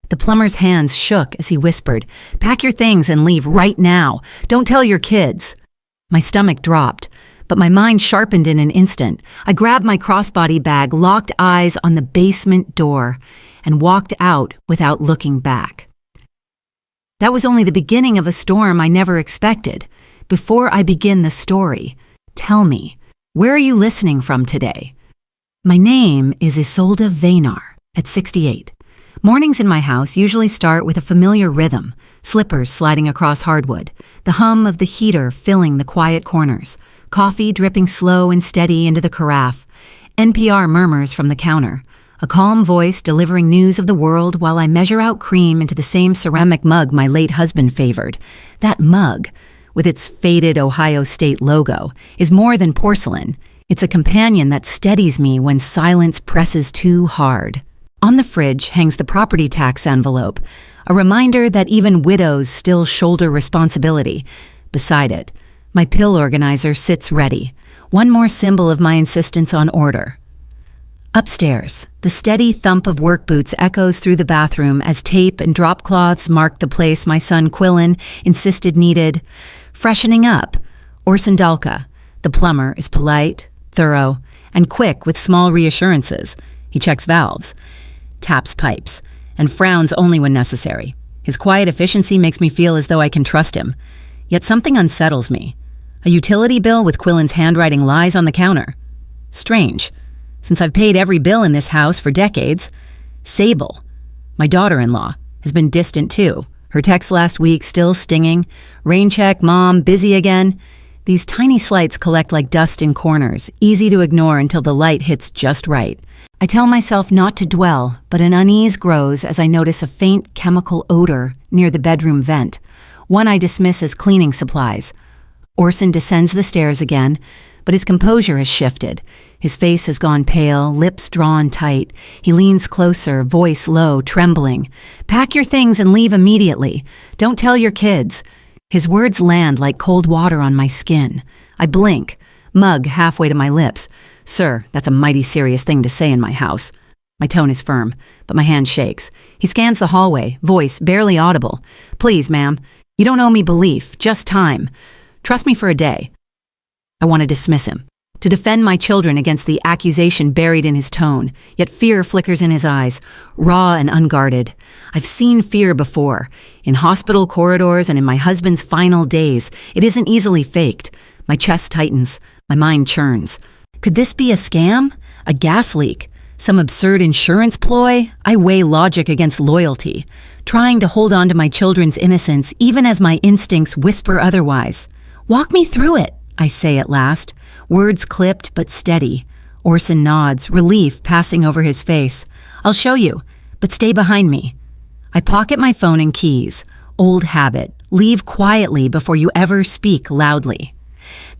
The plumber's hands shook as he whispered, "Pack your things and leave right now. Don't tell your kids." My stomach dropped, but my mind sharpened in an instant. I grabbed my crossbody bag, locked eyes on the basement door, and walked out without looking back. That was only the beginning of a storm I never expected. Before I begin the story, tell me, where are you listening from today? My name is Isolde Vaynar, at 68. Mornings in my house usually start with a familiar rhythm, slippers sliding across hardwood, the hum of the heater filling the quiet corners, coffee dripping slow and steady into the carafe, NPR murmurs from the counter, a calm voice delivering news of the world while I measure out cream into the same ceramic mug my late husband favored. That mug, with its faded Ohio State logo, is more than porcelain. It's a companion that steadies me when silence presses too hard. On the fridge hangs the property tax envelope, a reminder that even widows still shoulder responsibility. Beside it, my pill organizer sits ready, one more symbol of my insistence on order. Upstairs, the steady thump of work boots echoes through the bathroom as tape and drop cloths mark the place my son Quillen insisted needed freshening up. Orson Dalka, the plumber, is polite, thorough, and quick with small reassurances. He checks valves, taps pipes, and frowns only when necessary. His quiet efficiency makes me feel as though I can trust him. Yet something unsettles me. A utility bill with Quillen's handwriting lies on the counter. Strange, since I've paid every bill in this house for decades. Sable, my daughter-in-law, has been distant too. Her text last week still stinging. Rain check, mom, busy again. These tiny slights collect like dust in corners, easy to ignore until the light hits just right. I tell myself not to dwell, but an unease grows as I notice a faint chemical odor near the bedroom vent, one I dismiss as cleaning supplies. Orson descends the stairs again, but his composure has shifted. His face has gone pale, lips drawn tight. He leans closer, voice low, trembling. "Pack your things and leave immediately. Don't tell your kids." His words land like cold water on my skin. I blink, mug halfway to my lips. "Sir, that's a mighty serious thing to say in my house." My tone is firm, but my hand shakes. He scans the hallway, voice barely audible. "Please, ma'am, you don't owe me belief, just time. Trust me for a day." I want to dismiss him, to defend my children against the accusation buried in his tone, yet fear flickers in his eyes, raw and unguarded. I've seen fear before, in hospital corridors and in my husband's final days. It isn't easily faked. My chest tightens, my mind churns. Could this be a scam? A gas leak? Some absurd insurance ploy? I weigh logic against loyalty, trying to hold on to my children's innocence even as my instincts whisper otherwise. "Walk me through it," I say at last, words clipped but steady. Orson nods, relief passing over his face. "I'll show you, but stay behind me." I pocket my phone and keys. Old habit. Leave quietly before you ever speak loudly.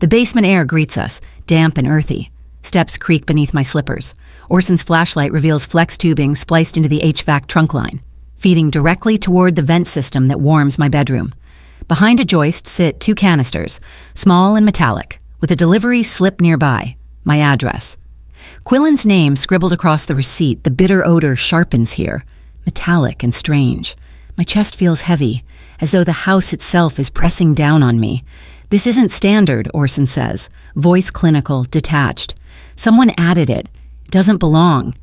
The basement air greets us, damp and earthy. Steps creak beneath my slippers. Orson's flashlight reveals flex tubing spliced into the HVAC trunk line, feeding directly toward the vent system that warms my bedroom. Behind a joist sit 2 canisters, small and metallic, with a delivery slip nearby, my address. Quillen's name scribbled across the receipt. The bitter odor sharpens here, metallic and strange. My chest feels heavy, as though the house itself is pressing down on me. "This isn't standard," Orson says, voice clinical, detached. "Someone added it. It doesn't belong."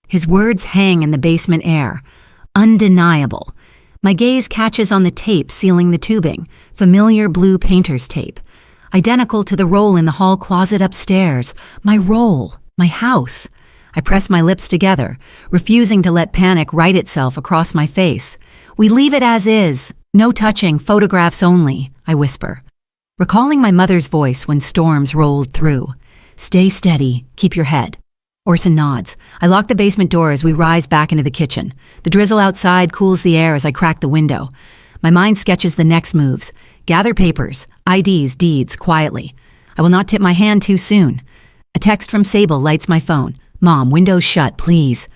His words hang in the basement air. Undeniable. My gaze catches on the tape sealing the tubing, familiar blue painter's tape. Identical to the roll in the hall closet upstairs. My roll, my house. I press my lips together, refusing to let panic write itself across my face. "We leave it as is. No touching, photographs only," I whisper, recalling my mother's voice when storms rolled through. "Stay steady, keep your head." Orson nods. I lock the basement door as we rise back into the kitchen. The drizzle outside cools the air as I crack the window. My mind sketches the next moves. Gather papers, IDs, deeds, quietly. I will not tip my hand too soon. A text from Sable lights my phone. "Mom, windows shut, please."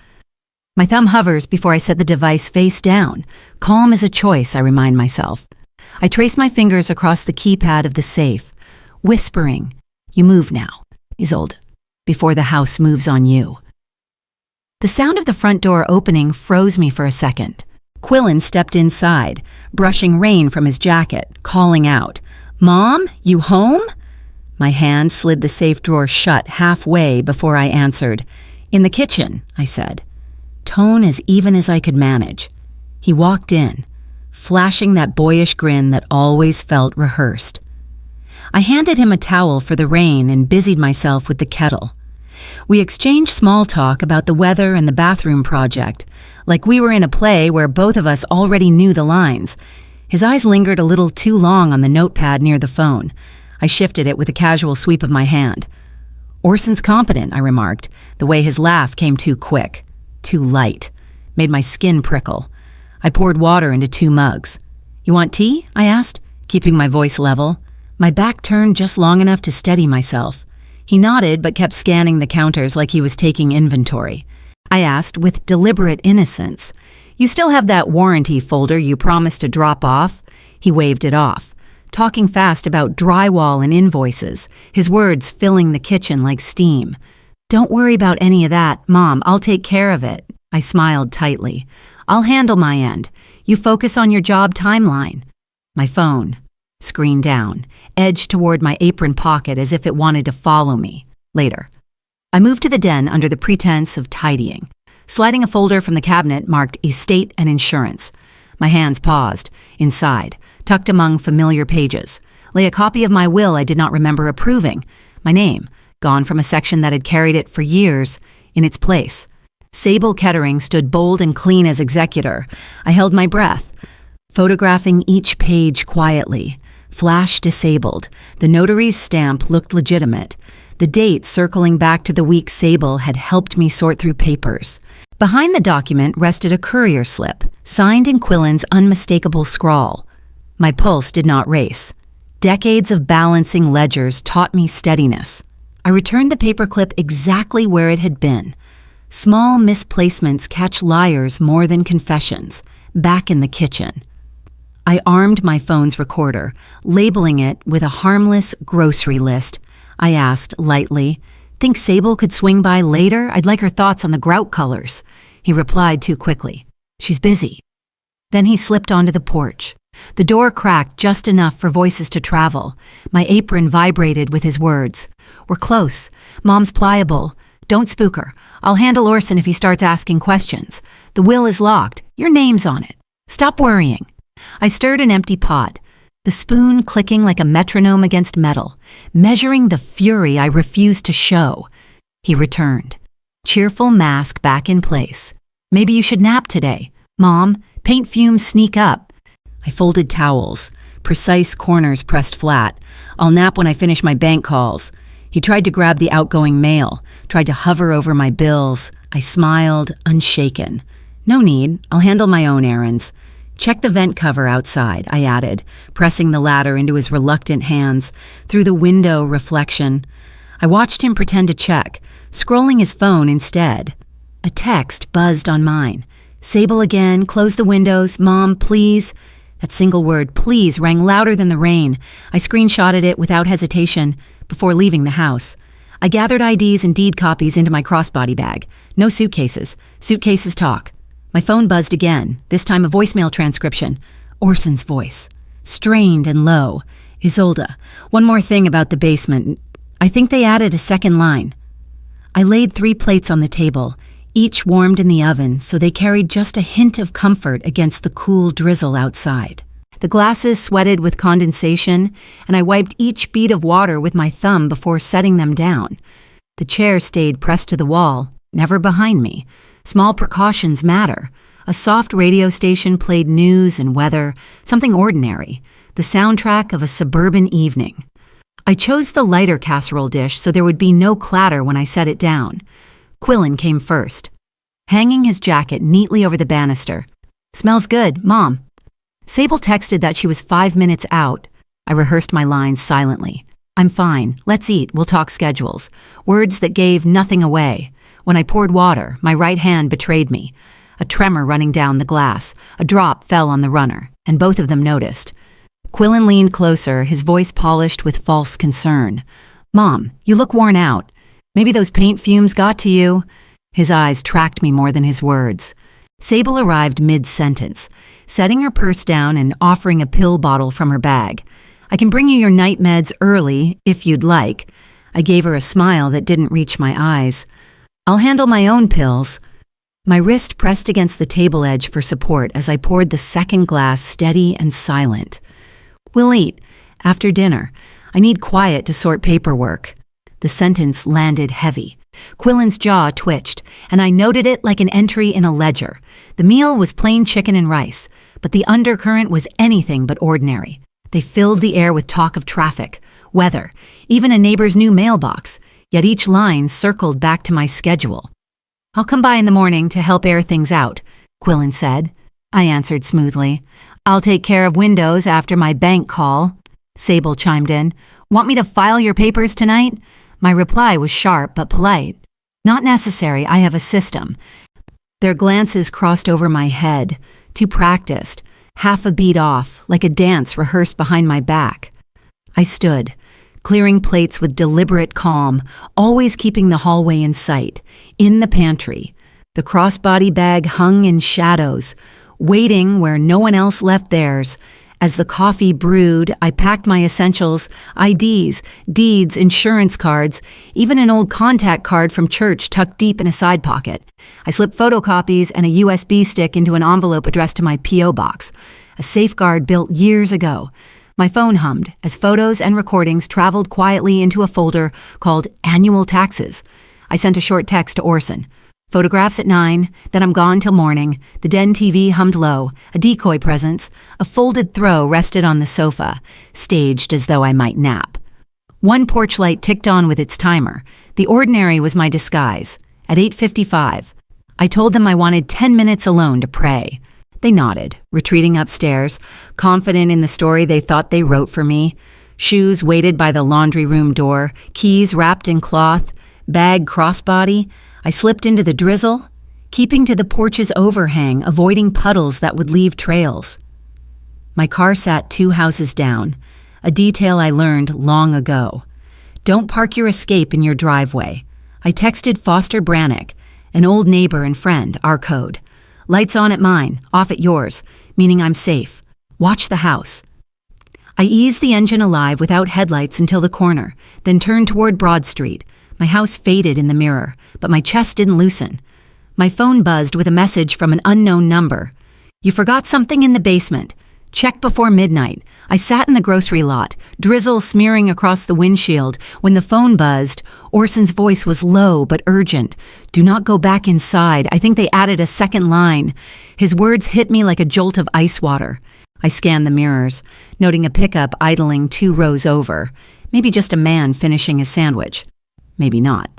My thumb hovers before I set the device face down. Calm is a choice, I remind myself. I trace my fingers across the keypad of the safe, whispering, "You move now, Isolde, before the house moves on you." The sound of the front door opening froze me for a second. Quillen stepped inside, brushing rain from his jacket, calling out, "Mom, you home?" My hand slid the safe drawer shut halfway before I answered. "In the kitchen," I said, tone as even as I could manage. He walked in, flashing that boyish grin that always felt rehearsed. I handed him a towel for the rain and busied myself with the kettle. We exchanged small talk about the weather and the bathroom project, like we were in a play where both of us already knew the lines. His eyes lingered a little too long on the notepad near the phone. I shifted it with a casual sweep of my hand. "Orson's competent," I remarked. The way his laugh came too quick, too light, made my skin prickle. I poured water into 2 mugs. "You want tea?" I asked, keeping my voice level. My back turned just long enough to steady myself. He nodded but kept scanning the counters like he was taking inventory. I asked with deliberate innocence, "You still have that warranty folder you promised to drop off?" He waved it off, talking fast about drywall and invoices, his words filling the kitchen like steam. "Don't worry about any of that, Mom. I'll take care of it." I smiled tightly. "I'll handle my end. You focus on your job timeline." My phone, screen down, edged toward my apron pocket as if it wanted to follow me. Later. I moved to the den under the pretense of tidying, sliding a folder from the cabinet marked Estate and Insurance. My hands paused. Inside, tucked among familiar pages, lay a copy of my will I did not remember approving. My name, gone from a section that had carried it for years, in its place. Sable Kettering stood bold and clean as executor. I held my breath, photographing each page quietly. Flash disabled. The notary's stamp looked legitimate. The date circling back to the week Sable had helped me sort through papers. Behind the document rested a courier slip, signed in Quillen's unmistakable scrawl. My pulse did not race. Decades of balancing ledgers taught me steadiness. I returned the paperclip exactly where it had been. Small misplacements catch liars more than confessions. Back in the kitchen. I armed my phone's recorder, labeling it with a harmless grocery list. I asked lightly, "Think Sable could swing by later? I'd like her thoughts on the grout colors." He replied too quickly, "She's busy." Then he slipped onto the porch. The door cracked just enough for voices to travel. My apron vibrated with his words. "We're close. Mom's pliable. Don't spook her. I'll handle Orson if he starts asking questions. The will is locked. Your name's on it. Stop worrying." I stirred an empty pot, the spoon clicking like a metronome against metal, measuring the fury I refused to show. He returned, cheerful mask back in place. "Maybe you should nap today. Mom, paint fumes sneak up." I folded towels, precise corners pressed flat. "I'll nap when I finish my bank calls." He tried to grab the outgoing mail, tried to hover over my bills. I smiled, unshaken. "No need. I'll handle my own errands." "Check the vent cover outside," I added, pressing the ladder into his reluctant hands, through the window reflection. I watched him pretend to check, scrolling his phone instead. A text buzzed on mine. "Sable again, close the windows, Mom, please." That single word, "please," rang louder than the rain. I screenshotted it without hesitation before leaving the house. I gathered IDs and deed copies into my crossbody bag. No suitcases. Suitcases talk. My phone buzzed again, this time a voicemail transcription. Orson's voice. Strained and low. "Isolde, one more thing about the basement. I think they added a second line." I laid 3 plates on the table, each warmed in the oven so they carried just a hint of comfort against the cool drizzle outside. The glasses sweated with condensation, and I wiped each bead of water with my thumb before setting them down. The chair stayed pressed to the wall, never behind me. Small precautions matter. A soft radio station played news and weather, something ordinary, the soundtrack of a suburban evening. I chose the lighter casserole dish so there would be no clatter when I set it down. Quillen came first, hanging his jacket neatly over the banister. "Smells good, Mom." Sable texted that she was 5 minutes out. I rehearsed my lines silently. "I'm fine. Let's eat. We'll talk schedules." Words that gave nothing away. When I poured water, my right hand betrayed me. A tremor running down the glass. A drop fell on the runner, and both of them noticed. Quillen leaned closer, his voice polished with false concern. "Mom, you look worn out. Maybe those paint fumes got to you." His eyes tracked me more than his words. Sable arrived mid-sentence, setting her purse down and offering a pill bottle from her bag. "I can bring you your night meds early, if you'd like." I gave her a smile that didn't reach my eyes. "I'll handle my own pills." My wrist pressed against the table edge for support as I poured the second glass steady and silent. "We'll eat. After dinner. I need quiet to sort paperwork." The sentence landed heavy. Quillen's jaw twitched, and I noted it like an entry in a ledger. The meal was plain chicken and rice, but the undercurrent was anything but ordinary. They filled the air with talk of traffic, weather, even a neighbor's new mailbox, yet each line circled back to my schedule. "I'll come by in the morning to help air things out," Quillen said. I answered smoothly. "I'll take care of windows after my bank call." Sable chimed in. "Want me to file your papers tonight?" My reply was sharp but polite. "Not necessary, I have a system." Their glances crossed over my head, too practiced, half a beat off, like a dance rehearsed behind my back. I stood, clearing plates with deliberate calm, always keeping the hallway in sight, in the pantry. The crossbody bag hung in shadows, waiting where no one else left theirs. As the coffee brewed, I packed my essentials, IDs, deeds, insurance cards, even an old contact card from church tucked deep in a side pocket. I slipped photocopies and a USB stick into an envelope addressed to my P.O. box, a safeguard built years ago. My phone hummed as photos and recordings traveled quietly into a folder called Annual Taxes. I sent a short text to Orson. "Photographs at 9, then I'm gone till morning." The den TV hummed low, a decoy presence. A folded throw rested on the sofa, staged as though I might nap. One porch light ticked on with its timer. The ordinary was my disguise. At 8:55, I told them I wanted 10 minutes alone to pray. They nodded, retreating upstairs, confident in the story they thought they wrote for me. Shoes waited by the laundry room door, keys wrapped in cloth, bag crossbody. I slipped into the drizzle, keeping to the porch's overhang, avoiding puddles that would leave trails. My car sat 2 houses down, a detail I learned long ago. Don't park your escape in your driveway. I texted Foster Brannick, an old neighbor and friend, our code. "Lights on at mine, off at yours," meaning I'm safe. Watch the house. I eased the engine alive without headlights until the corner, then turned toward Broad Street. My house faded in the mirror, but my chest didn't loosen. My phone buzzed with a message from an unknown number. "You forgot something in the basement. Check before midnight." I sat in the grocery lot, drizzle smearing across the windshield. When the phone buzzed, Orson's voice was low but urgent. "Do not go back inside. I think they added a second line." His words hit me like a jolt of ice water. I scanned the mirrors, noting a pickup idling 2 rows over. Maybe just a man finishing his sandwich. Maybe not.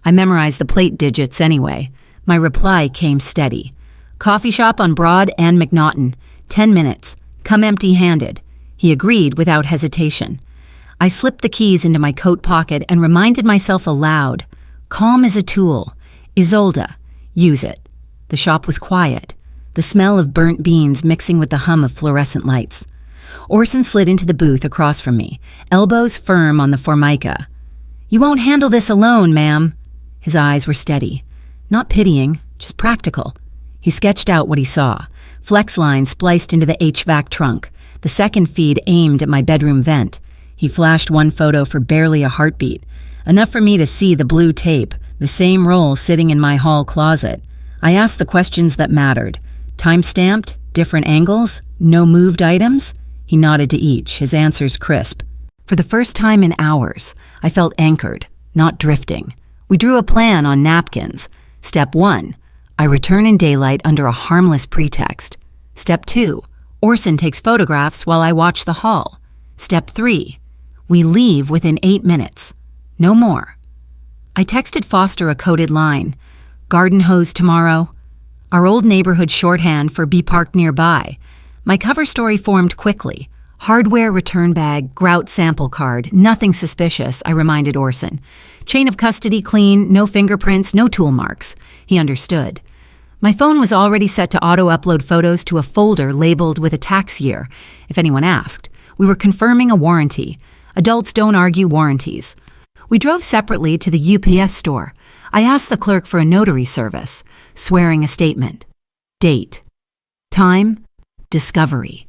I memorized the plate digits anyway. My reply came steady. "Coffee shop on Broad and McNaughton. 10 minutes. Come empty-handed." He agreed without hesitation. I slipped the keys into my coat pocket and reminded myself aloud. Calm is a tool. Isolde. Use it. The shop was quiet, the smell of burnt beans mixing with the hum of fluorescent lights. Orson slid into the booth across from me, elbows firm on the formica. "You won't handle this alone, ma'am." His eyes were steady. Not pitying, just practical. He sketched out what he saw. Flex line spliced into the HVAC trunk, the second feed aimed at my bedroom vent. He flashed one photo for barely a heartbeat, enough for me to see the blue tape, the same roll sitting in my hall closet. I asked the questions that mattered. Time-stamped? Different angles? No moved items? He nodded to each, his answers crisp. For the first time in hours, I felt anchored, not drifting. We drew a plan on napkins. Step 1, I return in daylight under a harmless pretext. Step 2, Orson takes photographs while I watch the hall. Step 3, we leave within 8 minutes. No more. I texted Foster a coded line. "Garden hose tomorrow." Our old neighborhood shorthand for "be parked nearby." My cover story formed quickly. Hardware return bag, grout sample card, nothing suspicious, I reminded Orson. Chain of custody clean, no fingerprints, no tool marks. He understood. My phone was already set to auto-upload photos to a folder labeled with a tax year, if anyone asked. We were confirming a warranty. Adults don't argue warranties. We drove separately to the UPS store. I asked the clerk for a notary service, swearing a statement. Date. Time. Discovery.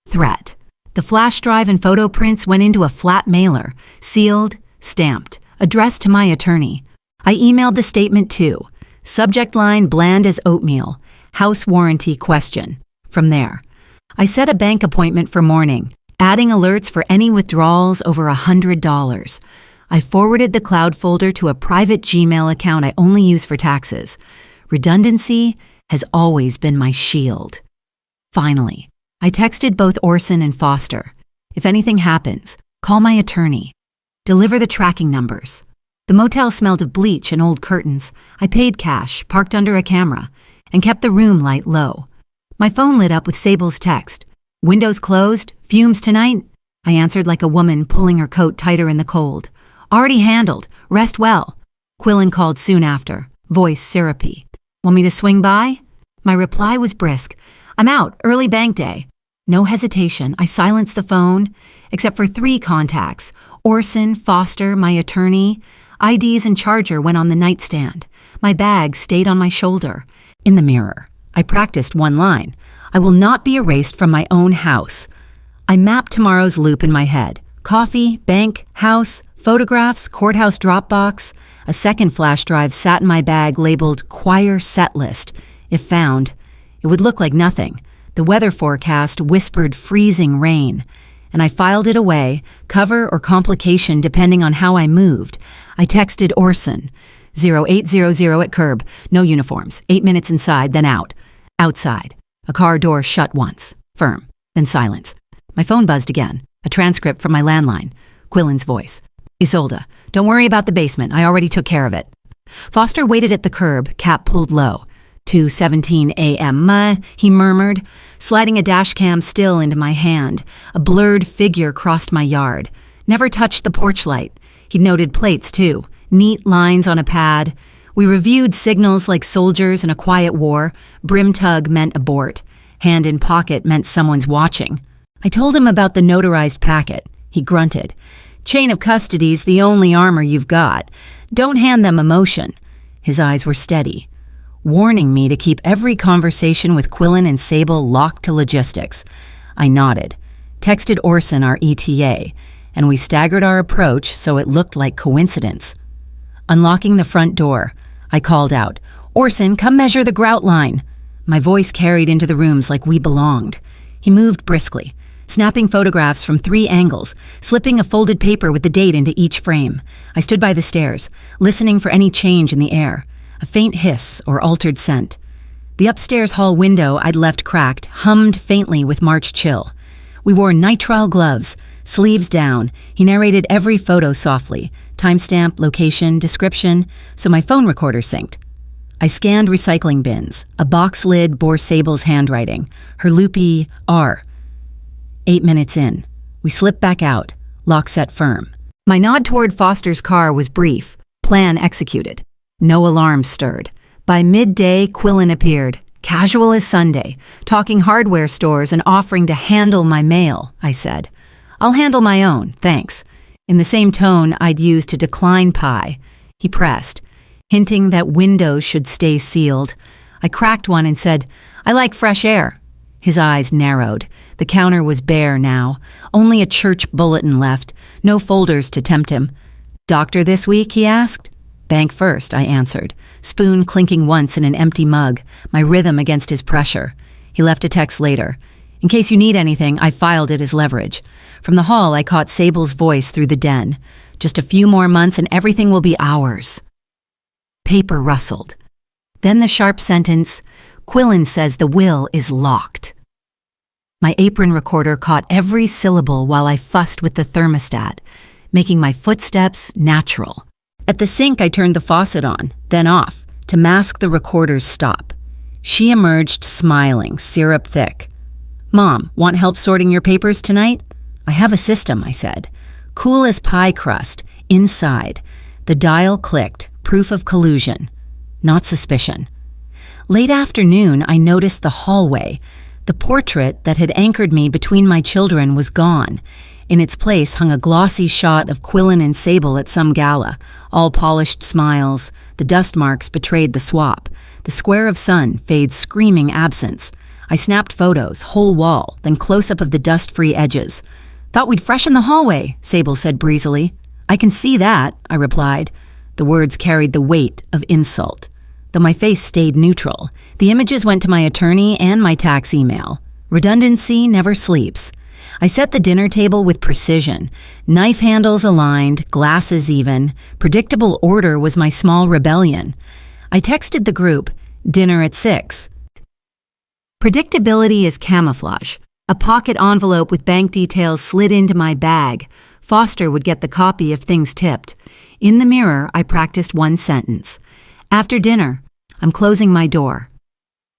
Threat. The flash drive and photo prints went into a flat mailer, sealed, stamped, addressed to my attorney. I emailed the statement too. Subject line bland as oatmeal. House warranty question. From there, I set a bank appointment for morning, adding alerts for any withdrawals over $100. I forwarded the cloud folder to a private Gmail account I only use for taxes. Redundancy has always been my shield. Finally, I texted both Orson and Foster. If anything happens, call my attorney. Deliver the tracking numbers. The motel smelled of bleach and old curtains. I paid cash, parked under a camera, and kept the room light low. My phone lit up with Sable's text. Windows closed? Fumes tonight? I answered like a woman pulling her coat tighter in the cold. Already handled. Rest well. Quillen called soon after, voice syrupy. Want me to swing by? My reply was brisk. I'm out, early bank day. No hesitation, I silenced the phone, except for 3 contacts. Orson, Foster, my attorney. IDs and charger went on the nightstand. My bag stayed on my shoulder. In the mirror, I practiced one line. I will not be erased from my own house. I mapped tomorrow's loop in my head. Coffee, bank, house, photographs, courthouse Dropbox. A second flash drive sat in my bag labeled Choir Set List. If found, it would look like nothing. The weather forecast whispered freezing rain, and I filed it away, cover or complication depending on how I moved. I texted Orson, 0800 at curb, no uniforms, 8 minutes inside, then out. Outside. A car door shut once, firm, then silence. My phone buzzed again, a transcript from my landline. Quillen's voice. Isolde, don't worry about the basement, I already took care of it. Foster waited at the curb, cap pulled low. 2:17 a.m., he murmured, sliding a dash cam still into my hand. A blurred figure crossed my yard. Never touched the porch light. He'd noted plates, too. Neat lines on a pad. We reviewed signals like soldiers in a quiet war. Brim tug meant abort. Hand in pocket meant someone's watching. I told him about the notarized packet. He grunted. Chain of custody's the only armor you've got. Don't hand them emotion. His eyes were steady, warning me to keep every conversation with Quillen and Sable locked to logistics. I nodded, texted Orson our ETA, and we staggered our approach so it looked like coincidence. Unlocking the front door, I called out, Orson, come measure the grout line. My voice carried into the rooms like we belonged. He moved briskly, snapping photographs from 3 angles, slipping a folded paper with the date into each frame. I stood by the stairs, listening for any change in the air, a faint hiss or altered scent. The upstairs hall window I'd left cracked hummed faintly with March chill. We wore nitrile gloves, sleeves down. He narrated every photo softly, timestamp, location, description, so my phone recorder synced. I scanned recycling bins. A box lid bore Sable's handwriting, her loopy R. 8 minutes in. We slipped back out, lock set firm. My nod toward Foster's car was brief, plan executed. No alarms stirred. By midday, Quillen appeared, casual as Sunday, talking hardware stores and offering to handle my mail, I said. I'll handle my own, thanks. In the same tone I'd used to decline pie. He pressed, hinting that windows should stay sealed. I cracked one and said, I like fresh air. His eyes narrowed. The counter was bare now. Only a church bulletin left. No folders to tempt him. Doctor this week, he asked. Bank first, I answered, spoon clinking once in an empty mug, my rhythm against his pressure. He left a text later. In case you need anything, I filed it as leverage. From the hall, I caught Sable's voice through the den. Just a few more months and everything will be ours. Paper rustled. Then the sharp sentence, Quillen says the will is locked. My apron recorder caught every syllable while I fussed with the thermostat, making my footsteps natural. At the sink, I turned the faucet on, then off, to mask the recorder's stop. She emerged smiling, syrup thick. Mom, want help sorting your papers tonight? I have a system, I said. Cool as pie crust, inside. The dial clicked, proof of collusion, not suspicion. Late afternoon, I noticed the hallway. The portrait that had anchored me between my children was gone. In its place hung a glossy shot of Quillen and Sable at some gala, all polished smiles, The dust marks betrayed the swap. The square of sun fades screaming absence. I snapped photos, whole wall, then close-up of the dust-free edges. "Thought we'd freshen the hallway," Sable said breezily. "I can see that," I replied. The words carried the weight of insult. Though my face stayed neutral, the images went to my attorney and my tax email. Redundancy never sleeps. I set the dinner table with precision. Knife handles aligned, glasses even. Predictable order was my small rebellion. I texted the group, "Dinner at 6. Predictability is camouflage. A pocket envelope with bank details slid into my bag. Foster would get the copy if things tipped. In the mirror, I practiced one sentence. "After dinner, I'm closing my door."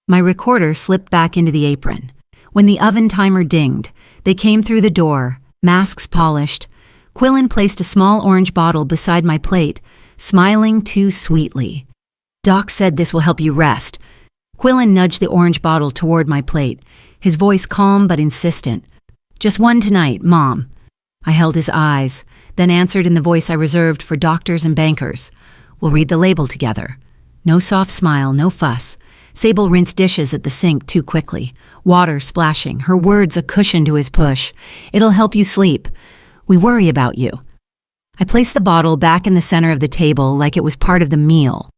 My recorder slipped back into the apron. When the oven timer dinged, they came through the door, masks polished. Quillen placed a small orange bottle beside my plate, smiling too sweetly. "Doc said this will help you rest." Quillen nudged the orange bottle toward my plate, his voice calm but insistent. "Just one tonight, Mom." I held his eyes, then answered in the voice I reserved for doctors and bankers. "We'll read the label together." No soft smile, no fuss. Sable rinsed dishes at the sink too quickly, water splashing, her words a cushion to his push. "It'll help you sleep. We worry about you." I placed the bottle back in the center of the table like it was part of the meal.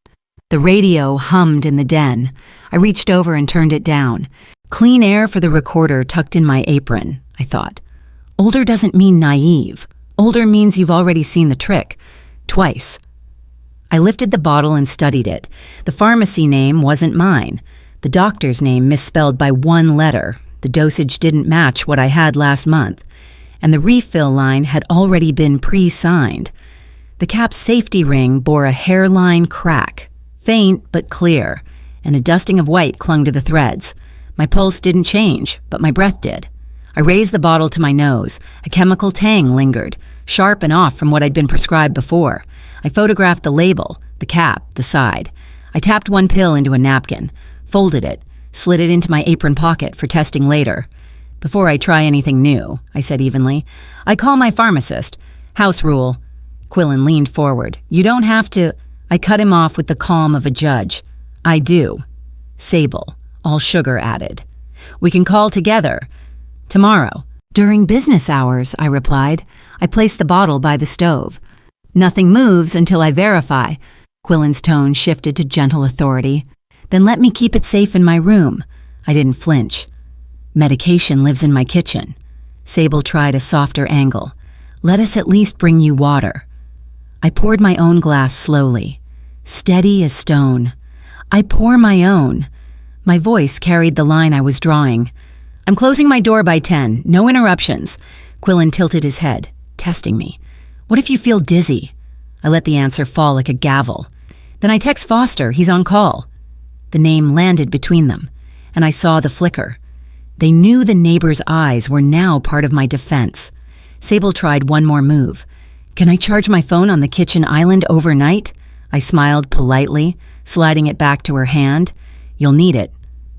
The radio hummed in the den. I reached over and turned it down. Clean air for the recorder tucked in my apron, I thought. Older doesn't mean naive. Older means you've already seen the trick. Twice. I lifted the bottle and studied it. The pharmacy name wasn't mine. The doctor's name misspelled by one letter. The dosage didn't match what I had last month. And the refill line had already been pre-signed. The cap's safety ring bore a hairline crack, faint but clear, and a dusting of white clung to the threads. My pulse didn't change, but my breath did. I raised the bottle to my nose. A chemical tang lingered, sharp and off from what I'd been prescribed before. I photographed the label, the cap, the side. I tapped one pill into a napkin, folded it, slid it into my apron pocket for testing later. "Before I try anything new," I said evenly, "I call my pharmacist. House rule." Quillen leaned forward. "You don't have to—" I cut him off with the calm of a judge. "I do." Sable, all sugar added. "We can call together. Tomorrow." "During business hours," I replied. I placed the bottle by the stove. "Nothing moves until I verify." Quillen's tone shifted to gentle authority. "Then let me keep it safe in my room." I didn't flinch. "Medication lives in my kitchen." Sable tried a softer angle. "Let us at least bring you water." I poured my own glass slowly. Steady as stone. "I pour my own." My voice carried the line I was drawing. "I'm closing my door by 10. No interruptions." Quillen tilted his head, testing me. "What if you feel dizzy?" I let the answer fall like a gavel. "Then I text Foster. He's on call." The name landed between them, and I saw the flicker. They knew the neighbor's eyes were now part of my defense. Sable tried one more move. "Can I charge my phone on the kitchen island overnight?" I smiled politely, sliding it back to her hand. "You'll need it."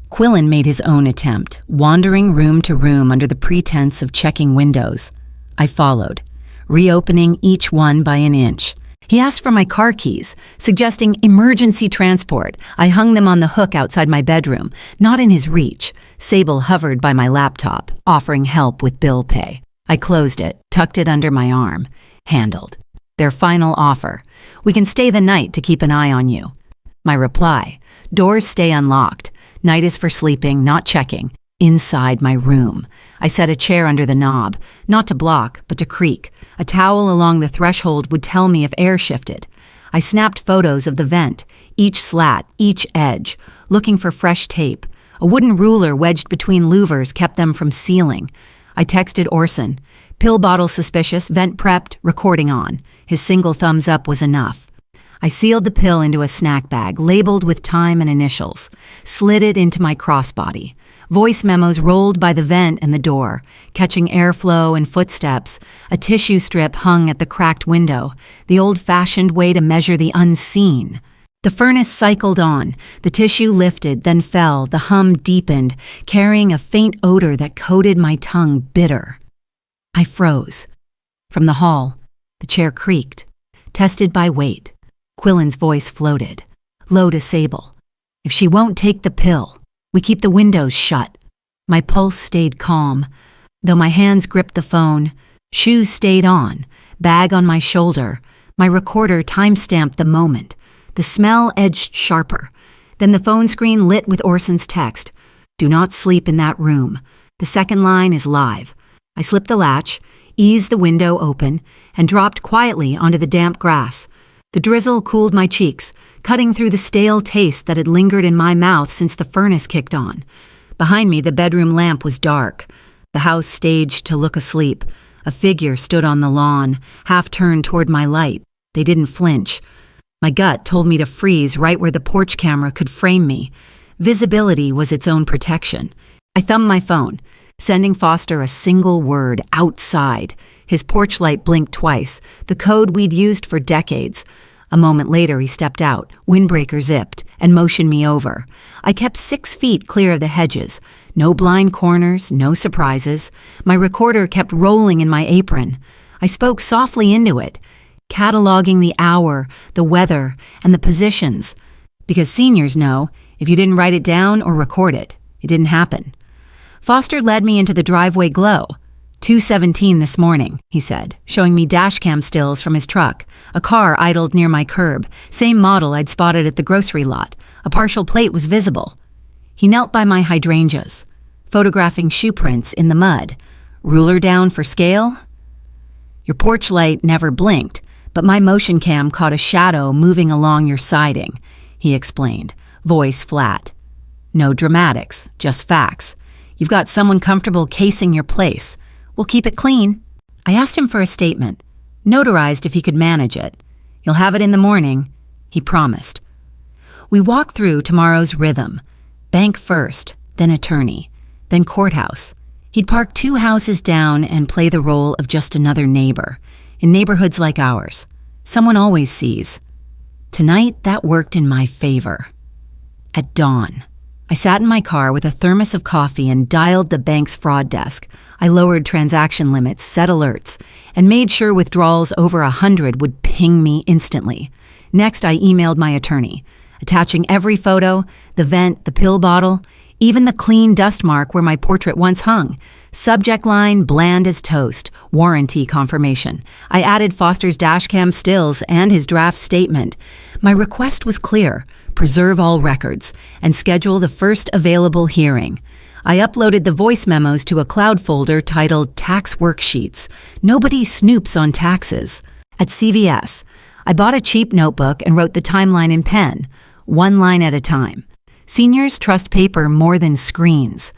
Quillen made his own attempt, wandering room to room under the pretense of checking windows. I followed, reopening each one by an inch. He asked for my car keys, suggesting emergency transport. I hung them on the hook outside my bedroom, not in his reach. Sable hovered by my laptop, offering help with bill pay. I closed it, tucked it under my arm. Handled. Their final offer. "We can stay the night to keep an eye on you." My reply. "Doors stay unlocked. Night is for sleeping, not checking. Inside my room." I set a chair under the knob, not to block, but to creak. A towel along the threshold would tell me if air shifted. I snapped photos of the vent, each slat, each edge, looking for fresh tape. A wooden ruler wedged between louvers kept them from sealing. I texted Orson. "Pill bottle suspicious, vent prepped, recording on." His single thumbs up was enough. I sealed the pill into a snack bag, labeled with time and initials, slid it into my crossbody. Voice memos rolled by the vent and the door, catching airflow and footsteps. A tissue strip hung at the cracked window, the old-fashioned way to measure the unseen. The furnace cycled on. The tissue lifted, then fell. The hum deepened, carrying a faint odor that coated my tongue bitter. I froze. From the hall, the chair creaked, tested by weight. Quillen's voice floated, low to Sable. If she won't take the pill, we keep the windows shut. My pulse stayed calm, though my hands gripped the phone. Shoes stayed on, bag on my shoulder. My recorder time-stamped the moment. The smell edged sharper. Then the phone screen lit with Orson's text. Do not sleep in that room. The second line is live. I slipped the latch, eased the window open, and dropped quietly onto the damp grass. The drizzle cooled my cheeks, cutting through the stale taste that had lingered in my mouth since the furnace kicked on. Behind me, the bedroom lamp was dark. The house staged to look asleep. A figure stood on the lawn, half turned toward my light. They didn't flinch. My gut told me to freeze right where the porch camera could frame me. Visibility was its own protection. I thumbed my phone, sending Foster a single word, outside. His porch light blinked twice, the code we'd used for decades. A moment later, he stepped out, windbreaker zipped, and motioned me over. I kept 6 feet clear of the hedges. No blind corners, no surprises. My recorder kept rolling in my apron. I spoke softly into it, cataloging the hour, the weather, and the positions. Because seniors know, if you didn't write it down or record it, it didn't happen. Foster led me into the driveway glow. 2:17 this morning, he said, showing me dashcam stills from his truck. A car idled near my curb, same model I'd spotted at the grocery lot. A partial plate was visible. He knelt by my hydrangeas, photographing shoe prints in the mud. Ruler down for scale? Your porch light never blinked, but my motion cam caught a shadow moving along your siding, he explained, voice flat. No dramatics, just facts. You've got someone comfortable casing your place. We'll keep it clean. I asked him for a statement, notarized if he could manage it. You'll have it in the morning, he promised. We walked through tomorrow's rhythm. Bank first, then attorney, then courthouse. He'd park 2 houses down and play the role of just another neighbor. In neighborhoods like ours, someone always sees. Tonight, that worked in my favor. At dawn, I sat in my car with a thermos of coffee and dialed the bank's fraud desk. I lowered transaction limits, set alerts, and made sure withdrawals over 100 would ping me instantly. Next, I emailed my attorney, attaching every photo, the vent, the pill bottle, even the clean dust mark where my portrait once hung. Subject line, bland as toast, warranty confirmation. I added Foster's dashcam stills and his draft statement. My request was clear: preserve all records and schedule the first available hearing. I uploaded the voice memos to a cloud folder titled Tax Worksheets. Nobody snoops on taxes. At CVS, I bought a cheap notebook and wrote the timeline in pen, 1 line at a time. Seniors trust paper more than screens.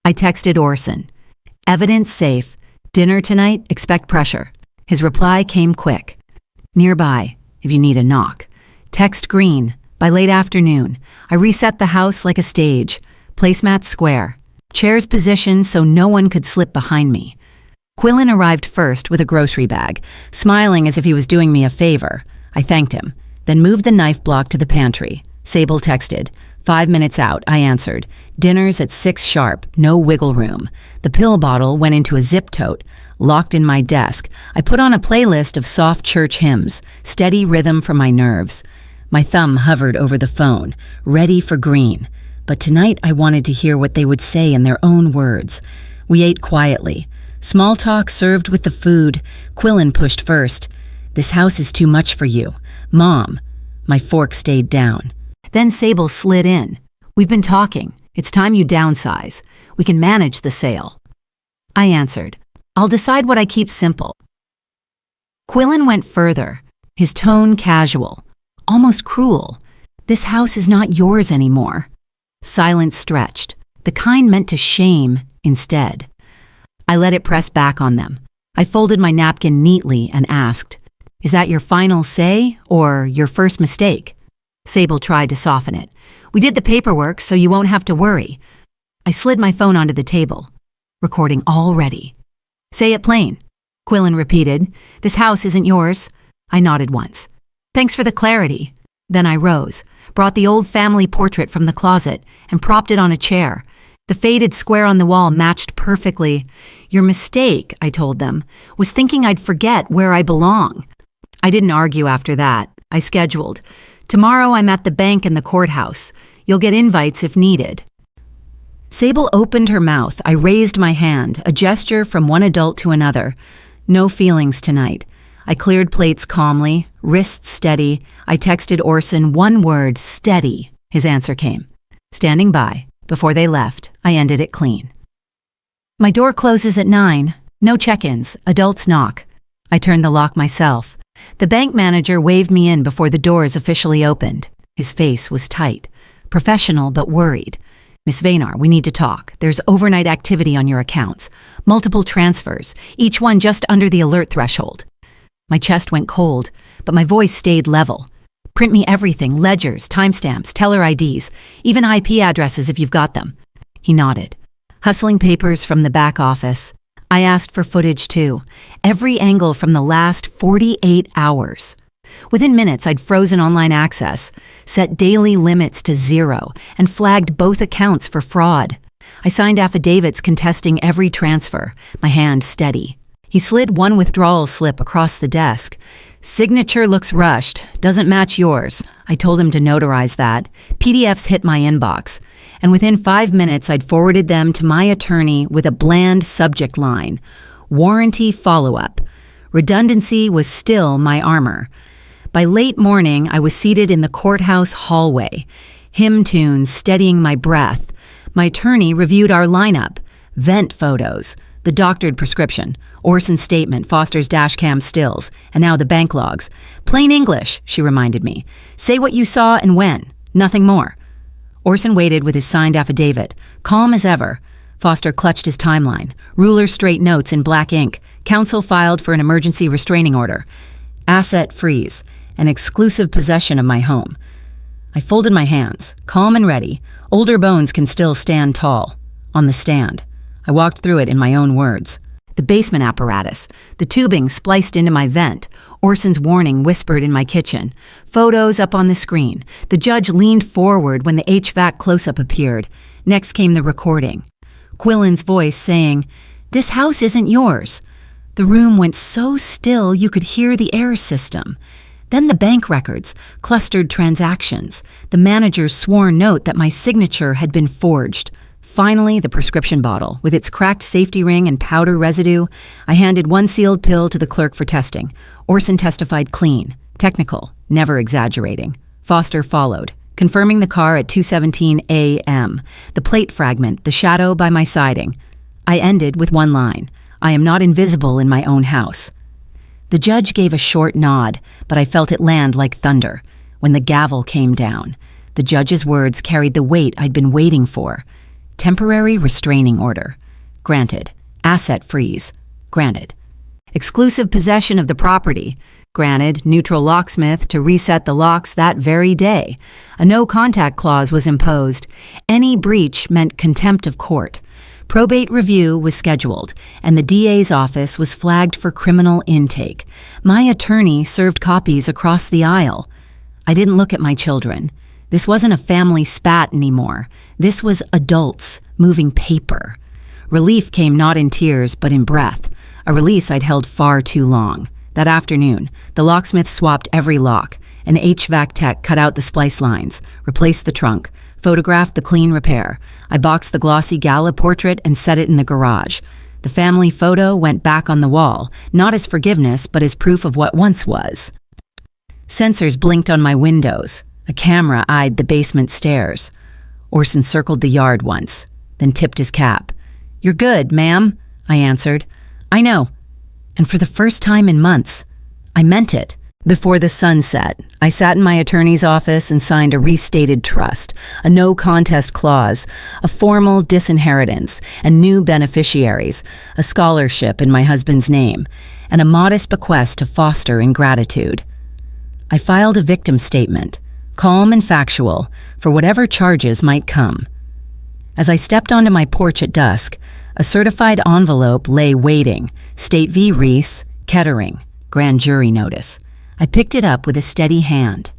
I texted Orson. Evidence safe. Dinner tonight, expect pressure. His reply came quick. Nearby, if you need a knock. Text green. By late afternoon, I reset the house like a stage. Placemats square. Chairs positioned so no one could slip behind me. Quillen arrived first with a grocery bag, smiling as if he was doing me a favor. I thanked him, then moved the knife block to the pantry. Sable texted. 5 minutes out, I answered. Dinner's at 6 sharp, no wiggle room. The pill bottle went into a zip tote, locked in my desk. I put on a playlist of soft church hymns, steady rhythm for my nerves. My thumb hovered over the phone, ready for green. But tonight I wanted to hear what they would say in their own words. We ate quietly. Small talk served with the food. Quillen pushed first. This house is too much for you. Mom. My fork stayed down. Then Sable slid in. We've been talking. It's time you downsize. We can manage the sale. I answered. I'll decide what I keep simple. Quillen went further, his tone casual, almost cruel. This house is not yours anymore. Silence stretched, the kind meant to shame instead. I let it press back on them. I folded my napkin neatly and asked, is that your final say or your first mistake? Sable tried to soften it. We did the paperwork so you won't have to worry. I slid my phone onto the table. Recording all ready. Say it plain. Quillen repeated. This house isn't yours. I nodded once. Thanks for the clarity. Then I rose, brought the old family portrait from the closet, and propped it on a chair. The faded square on the wall matched perfectly. Your mistake, I told them, was thinking I'd forget where I belong. I didn't argue after that. I scheduled. Tomorrow I'm at the bank and the courthouse. You'll get invites if needed. Sable opened her mouth. I raised my hand, a gesture from one adult to another. No feelings tonight. I cleared plates calmly, wrists steady. I texted Orson one word, steady. His answer came. Standing by. Before they left, I ended it clean. My door closes at 9. No check-ins. Adults knock. I turned the lock myself. The bank manager waved me in before the doors officially opened. His face was tight. Professional but worried. Miss Vaynar, we need to talk. There's overnight activity on your accounts. Multiple transfers, each one just under the alert threshold. My chest went cold, but my voice stayed level. Print me everything, ledgers, timestamps, teller IDs, even IP addresses if you've got them. He nodded. Hustling papers from the back office. I asked for footage too. Every angle from the last 48 hours. Within minutes, I'd frozen online access, set daily limits to 0, and flagged both accounts for fraud. I signed affidavits contesting every transfer, my hand steady. He slid one withdrawal slip across the desk. Signature looks rushed, doesn't match yours. I told him to notarize that. PDFs hit my inbox, and within 5 minutes I'd forwarded them to my attorney with a bland subject line. Warranty follow-up. Redundancy was still my armor. By late morning, I was seated in the courthouse hallway, hymn tunes steadying my breath. My attorney reviewed our lineup, vent photos, the doctored prescription, Orson's statement, Foster's dashcam stills, and now the bank logs. Plain English, she reminded me. Say what you saw and when, nothing more. Orson waited with his signed affidavit, calm as ever. Foster clutched his timeline, ruler-straight notes in black ink. Counsel filed for an emergency restraining order. Asset freeze, an exclusive possession of my home. I folded my hands, calm and ready. Older bones can still stand tall. On the stand. I walked through it in my own words. The basement apparatus, the tubing spliced into my vent, Orson's warning whispered in my kitchen, photos up on the screen. The judge leaned forward when the HVAC close-up appeared. Next came the recording. Quillen's voice saying, "This house isn't yours." The room went so still you could hear the air system. Then the bank records, clustered transactions, the manager's sworn note that my signature had been forged. Finally, the prescription bottle, with its cracked safety ring and powder residue. I handed one sealed pill to the clerk for testing. Orson testified clean, technical, never exaggerating. Foster followed, confirming the car at 2:17 a.m., the plate fragment, the shadow by my siding. I ended with one line, "I am not invisible in my own house." The judge gave a short nod, but I felt it land like thunder. When the gavel came down, the judge's words carried the weight I'd been waiting for. Temporary restraining order. Granted. Asset freeze. Granted. Exclusive possession of the property. Granted. Neutral locksmith to reset the locks that very day. A no-contact clause was imposed. Any breach meant contempt of court. Probate review was scheduled, and the DA's office was flagged for criminal intake. My attorney served copies across the aisle. I didn't look at my children. This wasn't a family spat anymore. This was adults moving paper. Relief came not in tears, but in breath. A release I'd held far too long. That afternoon, the locksmith swapped every lock. An HVAC tech cut out the splice lines, replaced the trunk, photographed the clean repair. I boxed the glossy gala portrait and set it in the garage. The family photo went back on the wall, not as forgiveness, but as proof of what once was. Sensors blinked on my windows. A camera eyed the basement stairs. Orson circled the yard once, then tipped his cap. "You're good, ma'am," I answered. "I know." And for the first time in months, I meant it. Before the sun set, I sat in my attorney's office and signed a restated trust, a no-contest clause, a formal disinheritance, and new beneficiaries, a scholarship in my husband's name, and a modest bequest to Foster in gratitude. I filed a victim statement, calm and factual, for whatever charges might come. As I stepped onto my porch at dusk, a certified envelope lay waiting, State v. Reese, Kettering, grand jury notice. I picked it up with a steady hand.